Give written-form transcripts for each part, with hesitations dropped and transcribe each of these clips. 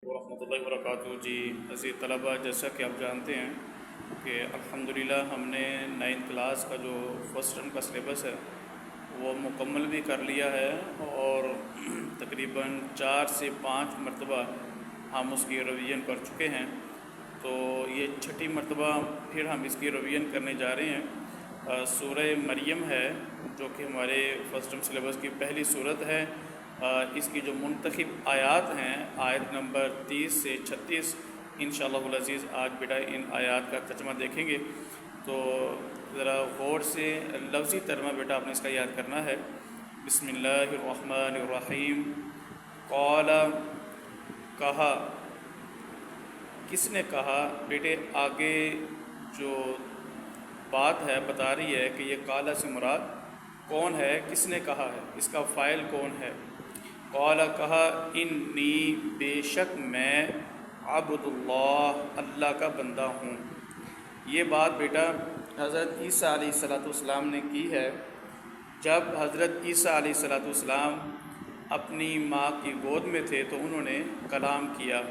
ورحمۃ اللہ وبرکاتہ۔ جی عزیز طلبہ، جیسا کہ آپ جانتے ہیں کہ الحمدللہ ہم نے 9th کلاس کا جو فرسٹ ٹرم کا سلیبس ہے وہ مکمل بھی کر لیا ہے، اور تقریباً 4 سے 5 مرتبہ ہم اس کی ریویژن کر چکے ہیں۔ تو یہ 6ٹھی مرتبہ پھر ہم اس کی ریویژن کرنے جا رہے ہیں۔ سورہ مریم ہے جو کہ ہمارے فرسٹ ٹرم سلیبس کی پہلی صورت ہے۔ اس کی جو منتخب آیات ہیں، آیت نمبر 30 سے 36، انشاءاللہ العزیز آج بیٹا ان آیات کا ترجمہ دیکھیں گے۔ تو ذرا غور سے لفظی ترجمہ بیٹا آپ نے اس کا یاد کرنا ہے۔ بسم اللہ الرحمن الرحیم۔ قال، کہا، کس نے کہا؟ بیٹے آگے جو بات ہے بتا رہی ہے کہ یہ قال سے مراد کون ہے، کس نے کہا ہے، اس کا فاعل کون ہے۔ قال، کہا، انی، بے شک میں، عبد اللہ کا بندہ ہوں۔ یہ بات بیٹا حضرت عیسیٰ علیہ السلام نے کی ہے جب حضرت عیسیٰ علیہ السلام اپنی ماں کی گود میں تھے تو انہوں نے کلام کیا۔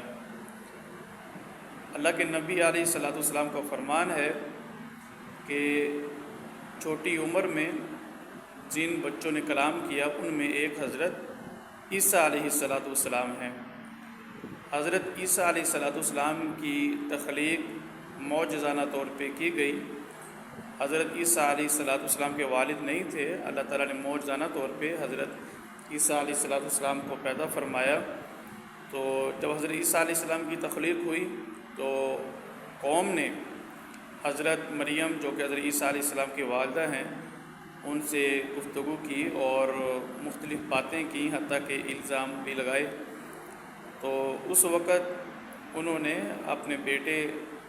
اللہ کے نبی علیہ السلام کا فرمان ہے کہ چھوٹی عمر میں جن بچوں نے کلام کیا ان میں ایک حضرت عیسیٰ علیہ السلام ہیں۔ حضرت عیسیٰ علیہ السلام کی تخلیق معجزانہ طور پہ کی گئی۔ حضرت عیسیٰ علیہ السلام کے والد نہیں تھے، اللہ تعالیٰ نے معجزانہ طور پہ حضرت عیسیٰ علیہ السلام کو پیدا فرمایا۔ تو جب حضرت عیسیٰ علیہ السلام کی تخلیق ہوئی تو قوم نے حضرت مریم جو کہ حضرت عیسیٰ علیہ السلام کی والدہ ہیں ان سے گفتگو کی اور مختلف باتیں کی، حتیٰ کہ الزام بھی لگائے۔ تو اس وقت انہوں نے اپنے بیٹے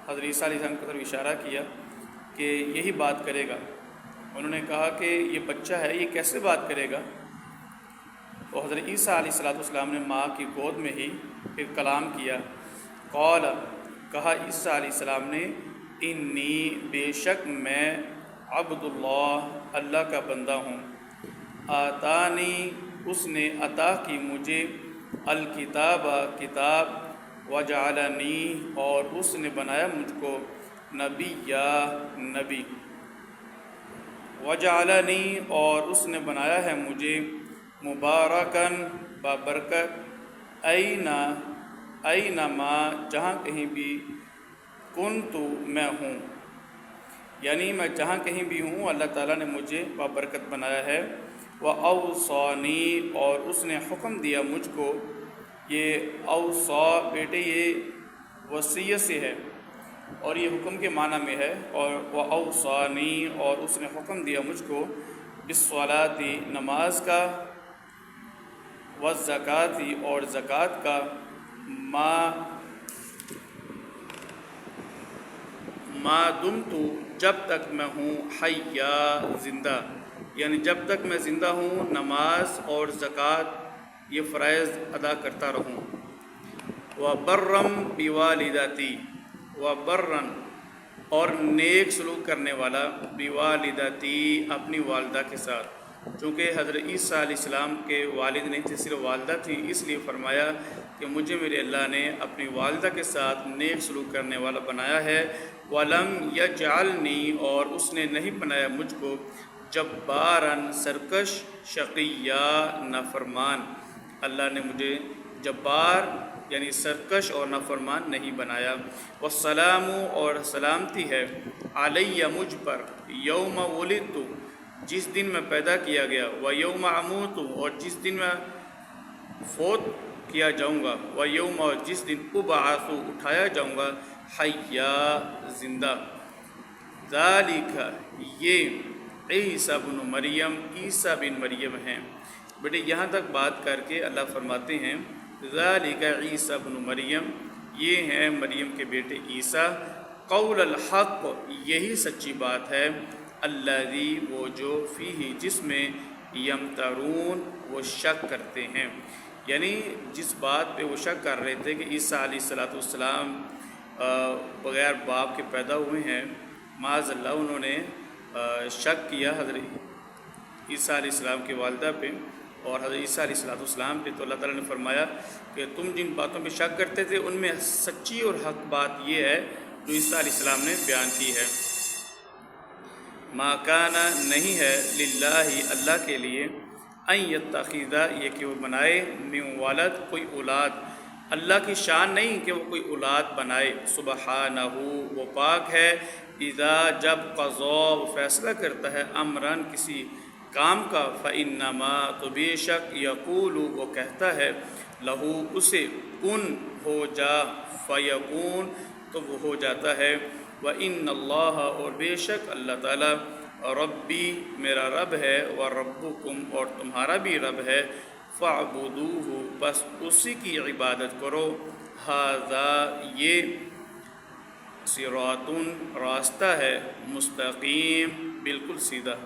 حضرت عیسیٰ علیہ السلام کی طرف اشارہ کیا کہ یہی بات کرے گا۔ انہوں نے کہا کہ یہ بچہ ہے، یہ کیسے بات کرے گا؟ تو حضرت عیسیٰ علیہ السلام نے ماں کی گود میں ہی پھر کلام کیا۔ قال، کہا عیسیٰ علیہ السلام نے، انی، بے شک میں، عبد اللہ کا بندہ ہوں۔ آتانی، اس نے عطا کی مجھے، الکتاب، کتاب، وجعلنی، اور اس نے بنایا مجھ کو، نبی، نبی، وجعلنی، اور اس نے بنایا ہے مجھے، مبارکن، بابرکت، اینما، جہاں کہیں بھی، کنتو، میں ہوں، یعنی میں جہاں کہیں بھی ہوں اللہ تعالیٰ نے مجھے بابرکت بنایا ہے۔ وَأَوْصَانِی، اور اس نے حکم دیا مجھ کو۔ یہ اوصا بیٹے یہ وصیت سے ہے اور یہ حکم کے معنی میں ہے، اور وَأَوْصَانِی، اور اس نے حکم دیا مجھ کو، بِالصَّلَاةِ، نماز کا، وَالزَّکَاةِ، اور زکوٰۃ کا، ما دمت، جب تک میں ہوں، حیا، زندہ، یعنی جب تک میں زندہ ہوں نماز اور زکوٰۃ یہ فرائض ادا کرتا رہوں۔ وَبَرًّا بِوَالِدَتِی، وَبَرًّا، اور نیک سلوک کرنے والا، بِوَالِدَتِی، اپنی والدہ کے ساتھ۔ چونکہ حضرت عیسیٰ علیہ السلام کے والد نہیں تھے، صرف والدہ تھی، اس لیے فرمایا کہ مجھے میرے اللہ نے اپنی والدہ کے ساتھ نیک سلوک کرنے والا بنایا ہے۔ وَلَمْ يَجْعَلْنِی، اور اس نے نہیں بنایا مجھ کو، جباراً، سرکش، شقیّا، نافرمان، اللہ نے مجھے جبار یعنی سرکش اور نافرمان نہیں بنایا۔ والسلام، اور سلامتی ہے، علیہ، مجھ پر، یوم ولدت، جس دن میں پیدا کیا گیا، ویوم اموت، اور جس دن میں فوت کیا جاؤں گا، ویوم، اور جس دن ابعث، اٹھایا جاؤں گا، حیا، زندہ۔ ذالک، یہ عیسیٰ بن مریم، عیسیٰ بن مریم ہیں۔ بیٹے یہاں تک بات کر کے اللہ فرماتے ہیں ذالک عیسیٰ بن مریم، یہ ہیں مریم کے بیٹے عیسیٰ، قول الحق، یہی سچی بات ہے، الذی، وہ جو، فیہ، جس میں، یمترون، وہ شک کرتے ہیں، یعنی جس بات پہ وہ شک کر رہے تھے کہ عیسیٰ علیہ السلام بغیر باپ کے پیدا ہوئے ہیں، معاذ اللہ انہوں نے شک کیا حضرت عیسیٰ علیہ السلام کی والدہ پہ، اور حضرت عیسیٰ علیہ السلام پہ، تو اللہ تعالیٰ نے فرمایا کہ تم جن باتوں پہ شک کرتے تھے ان میں سچی اور حق بات یہ ہے جو عیسیٰ علیہ السلام نے بیان کی ہے۔ ما کان نہیں ہے للہ اللہ کے لیے ان یتخذ یہ کہ وہ بنائے من ولد کوئی اولاد، اللہ کی شان نہیں کہ وہ کوئی اولاد بنائے، سبحانہ وہ پاک ہے، اذا جب قضا وہ فیصلہ کرتا ہے امرن کسی کام کا، فإنما تو بے شک یقول وہ کہتا ہے لہو اسے کن ہو جا، فیکون تو وہ ہو جاتا ہے، وَإِنَّ اللَّهَ اور بے شک اللہ تعالیٰ ربی میرا رب ہے، وَرَبُّكُمْ اور تمہارا بھی رب ہے، فَاعْبُدُوهُ بس اسی کی عبادت کرو، هَذَا یہ صراط راستہ ہے، مستقیم بالکل سیدھا۔